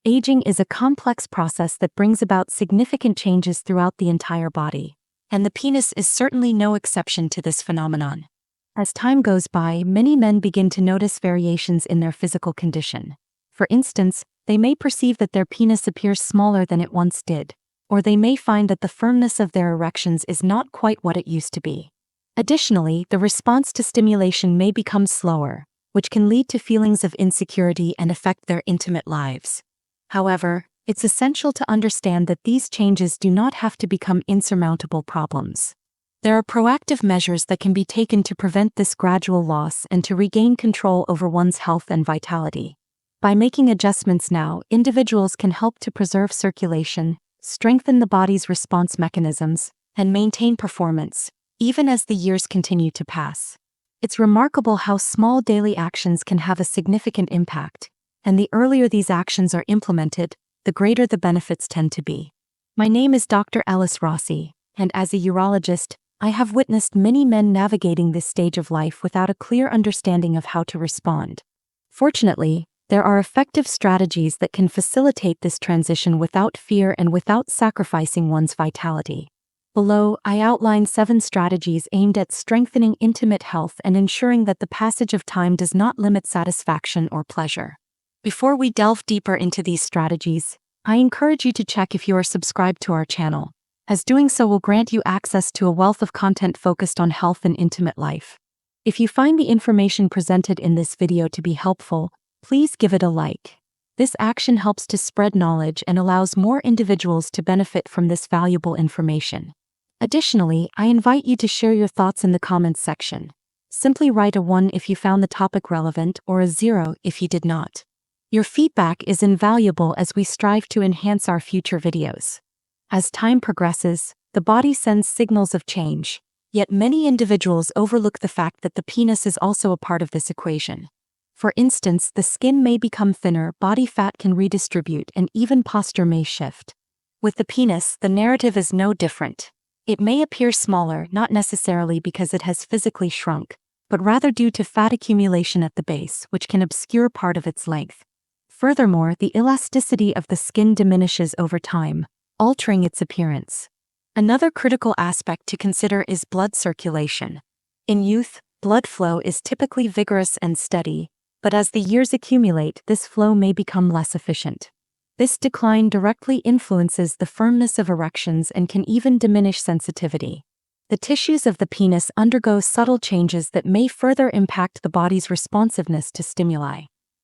Aging is a complex process that brings about significant changes throughout the entire body, and the penis is certainly no exception to this phenomenon. As time goes by, many men begin to notice variations in their physical condition. For instance, they may perceive that their penis appears smaller than it once did, or they may find that the firmness of their erections is not quite what it used to be. Additionally, the response to stimulation may become slower, which can lead to feelings of insecurity and affect their intimate lives. However, it's essential to understand that these changes do not have to become insurmountable problems. There are proactive measures that can be taken to prevent this gradual loss and to regain control over one's health and vitality. By making adjustments now, individuals can help to preserve circulation, strengthen the body's response mechanisms, and maintain performance, even as the years continue to pass. It's remarkable how small daily actions can have a significant impact, and the earlier these actions are implemented, the greater the benefits tend to be. My name is Dr. Elis Rossi, and as a urologist, I have witnessed many men navigating this stage of life without a clear understanding of how to respond. Fortunately, there are effective strategies that can facilitate this transition without fear and without sacrificing one's vitality. Below, I outline 7 strategies aimed at strengthening intimate health and ensuring that the passage of time does not limit satisfaction or pleasure. Before we delve deeper into these strategies, I encourage you to check if you are subscribed to our channel, as doing so will grant you access to a wealth of content focused on health and intimate life. If you find the information presented in this video to be helpful, please give it a like. This action helps to spread knowledge and allows more individuals to benefit from this valuable information. Additionally, I invite you to share your thoughts in the comments section. Simply write a 1 if you found the topic relevant or a 0 if you did not. Your feedback is invaluable as we strive to enhance our future videos. As time progresses, the body sends signals of change, yet many individuals overlook the fact that the penis is also a part of this equation. For instance, the skin may become thinner, body fat can redistribute, and even posture may shift. With the penis, the narrative is no different. It may appear smaller, not necessarily because it has physically shrunk, but rather due to fat accumulation at the base, which can obscure part of its length. Furthermore, the elasticity of the skin diminishes over time, altering its appearance. Another critical aspect to consider is blood circulation. In youth, blood flow is typically vigorous and steady, but as the years accumulate, this flow may become less efficient. This decline directly influences the firmness of erections and can even diminish sensitivity. The tissues of the penis undergo subtle changes that may further impact the body's responsiveness to stimuli.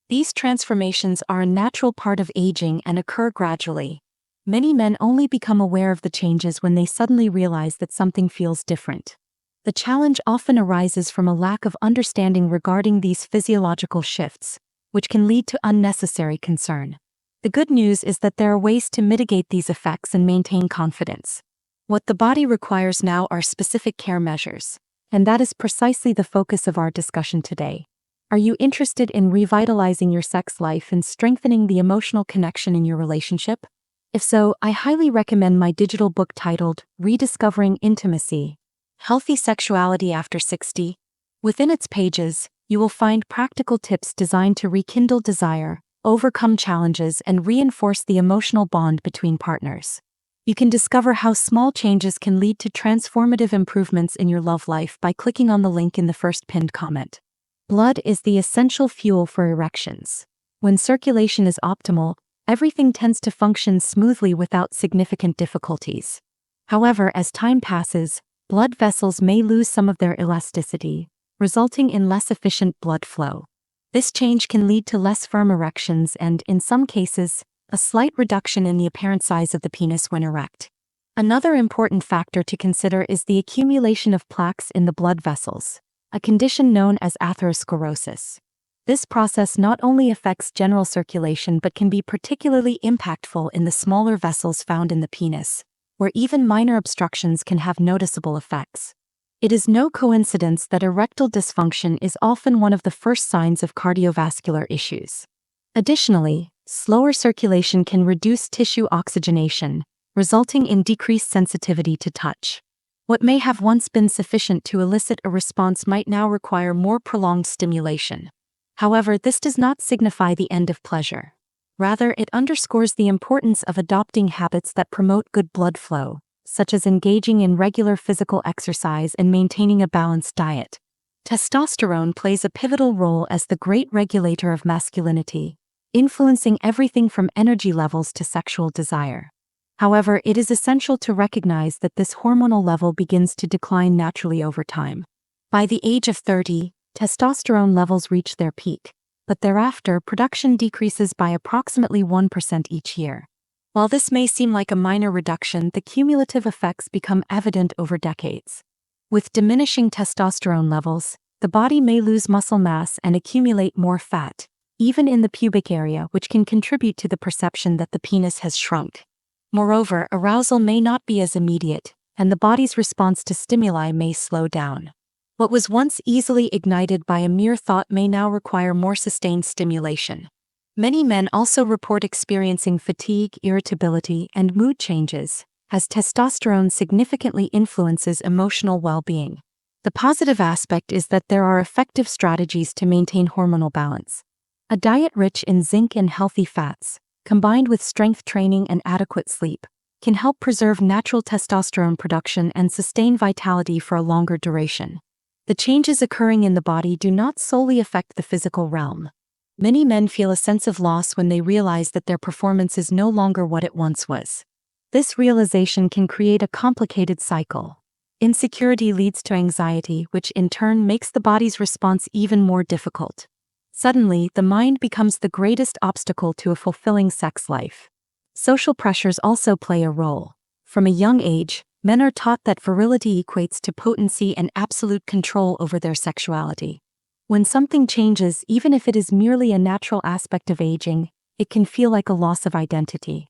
These transformations are a natural part of aging and occur gradually. Many men only become aware of the changes when they suddenly realize that something feels different. The challenge often arises from a lack of understanding regarding these physiological shifts, which can lead to unnecessary concern. The good news is that there are ways to mitigate these effects and maintain confidence. What the body requires now are specific care measures, and that is precisely the focus of our discussion today. Are you interested in revitalizing your sex life and strengthening the emotional connection in your relationship? If so, I highly recommend my digital book titled Rediscovering Intimacy: Healthy Sexuality After 60. Within its pages, you will find practical tips designed to rekindle desire, overcome challenges, and reinforce the emotional bond between partners. You can discover how small changes can lead to transformative improvements in your love life by clicking on the link in the first pinned comment. Blood is the essential fuel for erections. When circulation is optimal, everything tends to function smoothly without significant difficulties. However, as time passes, blood vessels may lose some of their elasticity, resulting in less efficient blood flow. This change can lead to less firm erections and, in some cases, a slight reduction in the apparent size of the penis when erect. Another important factor to consider is the accumulation of plaques in the blood vessels, a condition known as atherosclerosis. This process not only affects general circulation but can be particularly impactful in the smaller vessels found in the penis, where even minor obstructions can have noticeable effects. It is no coincidence that erectile dysfunction is often one of the first signs of cardiovascular issues. Additionally, slower circulation can reduce tissue oxygenation, resulting in decreased sensitivity to touch. What may have once been sufficient to elicit a response might now require more prolonged stimulation. However, this does not signify the end of pleasure. Rather, it underscores the importance of adopting habits that promote good blood flow, such as engaging in regular physical exercise and maintaining a balanced diet. Testosterone plays a pivotal role as the great regulator of masculinity, influencing everything from energy levels to sexual desire. However, it is essential to recognize that this hormonal level begins to decline naturally over time. By the age of 30, testosterone levels reach their peak, but thereafter production decreases by approximately 1% each year. While this may seem like a minor reduction, the cumulative effects become evident over decades. With diminishing testosterone levels, the body may lose muscle mass and accumulate more fat, even in the pubic area, which can contribute to the perception that the penis has shrunk. Moreover, arousal may not be as immediate, and the body's response to stimuli may slow down. What was once easily ignited by a mere thought may now require more sustained stimulation. Many men also report experiencing fatigue, irritability, and mood changes, as testosterone significantly influences emotional well-being. The positive aspect is that there are effective strategies to maintain hormonal balance. A diet rich in zinc and healthy fats, combined with strength training and adequate sleep, can help preserve natural testosterone production and sustain vitality for a longer duration. The changes occurring in the body do not solely affect the physical realm. Many men feel a sense of loss when they realize that their performance is no longer what it once was. This realization can create a complicated cycle. Insecurity leads to anxiety, which in turn makes the body's response even more difficult. Suddenly, the mind becomes the greatest obstacle to a fulfilling sex life. Social pressures also play a role. From a young age, men are taught that virility equates to potency and absolute control over their sexuality. When something changes, even if it is merely a natural aspect of aging, it can feel like a loss of identity.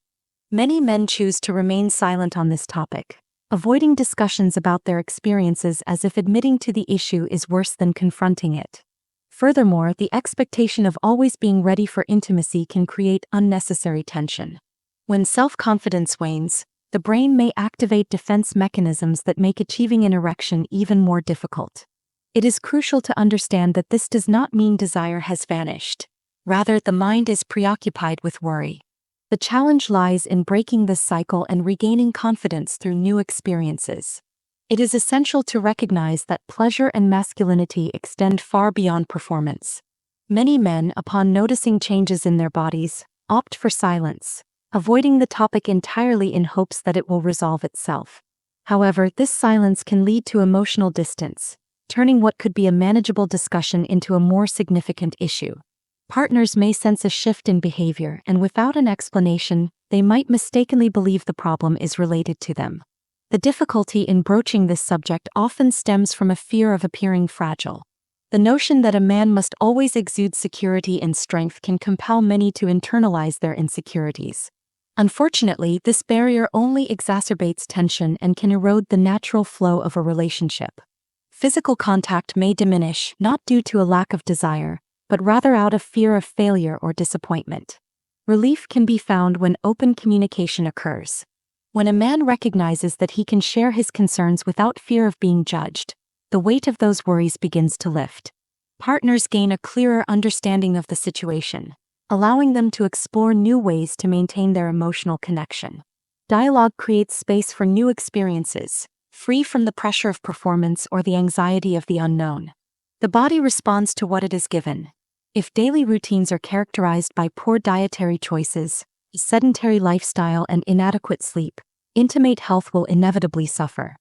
Many men choose to remain silent on this topic, avoiding discussions about their experiences as if admitting to the issue is worse than confronting it. Furthermore, the expectation of always being ready for intimacy can create unnecessary tension. When self-confidence wanes, the brain may activate defense mechanisms that make achieving an erection even more difficult. It is crucial to understand that this does not mean desire has vanished. Rather, the mind is preoccupied with worry. The challenge lies in breaking this cycle and regaining confidence through new experiences. It is essential to recognize that pleasure and masculinity extend far beyond performance. Many men, upon noticing changes in their bodies, opt for silence, avoiding the topic entirely in hopes that it will resolve itself. However, this silence can lead to emotional distance, turning what could be a manageable discussion into a more significant issue. Partners may sense a shift in behavior, and without an explanation, they might mistakenly believe the problem is related to them. The difficulty in broaching this subject often stems from a fear of appearing fragile. The notion that a man must always exude security and strength can compel many to internalize their insecurities. Unfortunately, this barrier only exacerbates tension and can erode the natural flow of a relationship. Physical contact may diminish, not due to a lack of desire, but rather out of fear of failure or disappointment. Relief can be found when open communication occurs. When a man recognizes that he can share his concerns without fear of being judged, the weight of those worries begins to lift. Partners gain a clearer understanding of the situation, allowing them to explore new ways to maintain their emotional connection. Dialogue creates space for new experiences, free from the pressure of performance or the anxiety of the unknown. The body responds to what it is given. If daily routines are characterized by poor dietary choices, a sedentary lifestyle, and inadequate sleep, intimate health will inevitably suffer.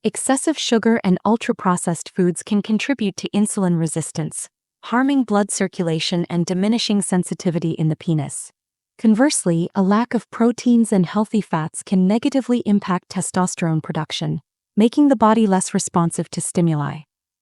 Excessive sugar and ultra-processed foods can contribute to insulin resistance, harming blood circulation and diminishing sensitivity in the penis. Conversely, a lack of proteins and healthy fats can negatively impact testosterone production, making the body less responsive to stimuli.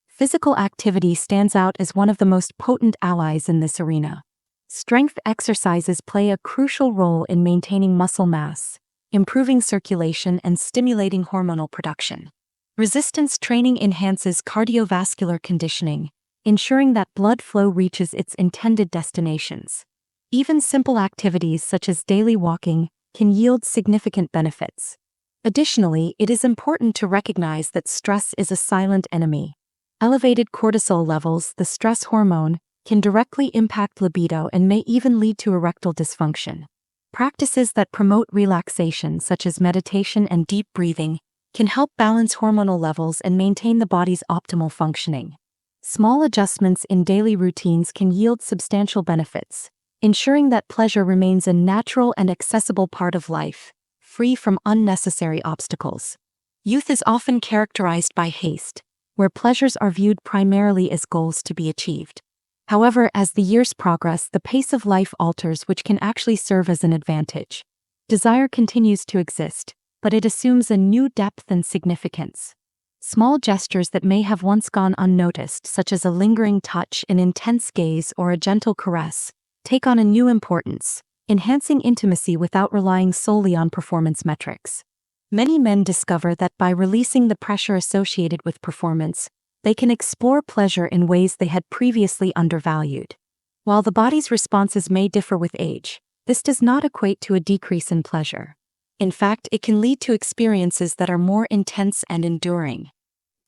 Physical activity stands out as one of the most potent allies in this arena. Strength exercises play a crucial role in maintaining muscle mass, improving circulation, and stimulating hormonal production. Resistance training enhances cardiovascular conditioning, ensuring that blood flow reaches its intended destinations. Even simple activities such as daily walking can yield significant benefits. Additionally, it is important to recognize that stress is a silent enemy. Elevated cortisol levels, the stress hormone, can directly impact libido and may even lead to erectile dysfunction. Practices that promote relaxation, such as meditation and deep breathing, can help balance hormonal levels and maintain the body's optimal functioning. Small adjustments in daily routines can yield substantial benefits, ensuring that pleasure remains a natural and accessible part of life, free from unnecessary obstacles. Youth is often characterized by haste, where pleasures are viewed primarily as goals to be achieved. However, as the years progress, the pace of life alters, which can actually serve as an advantage. Desire continues to exist, but it assumes a new depth and significance. Small gestures that may have once gone unnoticed, such as a lingering touch, an intense gaze, or a gentle caress, take on a new importance, enhancing intimacy without relying solely on performance metrics. Many men discover that by releasing the pressure associated with performance, they can explore pleasure in ways they had previously undervalued. While the body's responses may differ with age, this does not equate to a decrease in pleasure. In fact, it can lead to experiences that are more intense and enduring.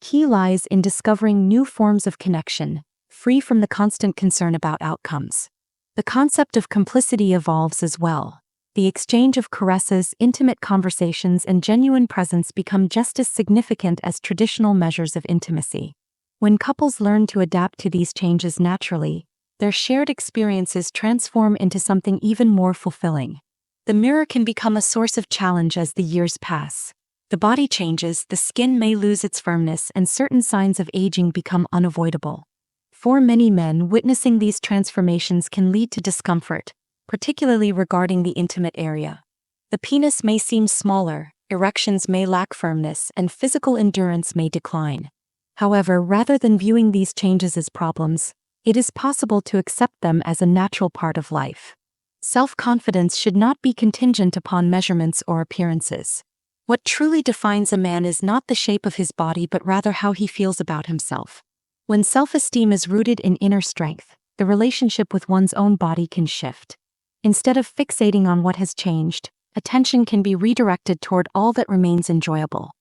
Key lies in discovering new forms of connection, free from the constant concern about outcomes. The concept of complicity evolves as well. The exchange of caresses, intimate conversations, and genuine presence become just as significant as traditional measures of intimacy. When couples learn to adapt to these changes naturally, their shared experiences transform into something even more fulfilling. The mirror can become a source of challenge as the years pass. The body changes, the skin may lose its firmness, and certain signs of aging become unavoidable. For many men, witnessing these transformations can lead to discomfort, particularly regarding the intimate area. The penis may seem smaller, erections may lack firmness, and physical endurance may decline. However, rather than viewing these changes as problems, it is possible to accept them as a natural part of life. Self-confidence should not be contingent upon measurements or appearances. What truly defines a man is not the shape of his body but rather how he feels about himself. When self-esteem is rooted in inner strength, the relationship with one's own body can shift. Instead of fixating on what has changed, attention can be redirected toward all that remains enjoyable.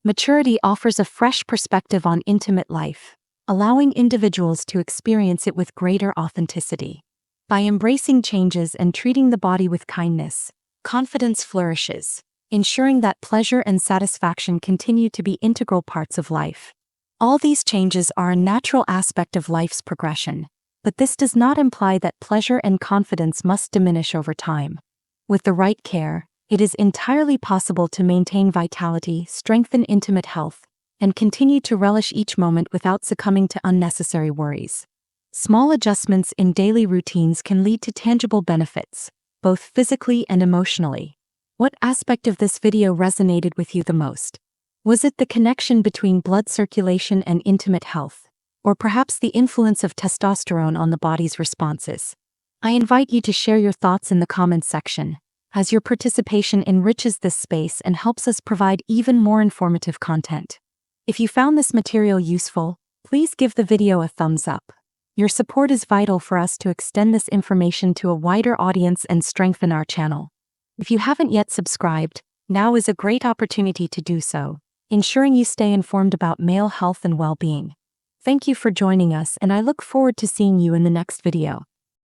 Maturity offers a fresh perspective on intimate life, allowing individuals to experience it with greater authenticity. By embracing changes and treating the body with kindness, confidence flourishes, ensuring that pleasure and satisfaction continue to be integral parts of life. All these changes are a natural aspect of life's progression, but this does not imply that pleasure and confidence must diminish over time. With the right care, it is entirely possible to maintain vitality, strengthen intimate health, and continue to relish each moment without succumbing to unnecessary worries. Small adjustments in daily routines can lead to tangible benefits, both physically and emotionally. What aspect of this video resonated with you the most? Was it the connection between blood circulation and intimate health, or perhaps the influence of testosterone on the body's responses? I invite you to share your thoughts in the comments section, as your participation enriches this space and helps us provide even more informative content. If you found this material useful, please give the video a thumbs up. Your support is vital for us to extend this information to a wider audience and strengthen our channel. If you haven't yet subscribed, now is a great opportunity to do so, ensuring you stay informed about male health and well-being. Thank you for joining us, and I look forward to seeing you in the next video.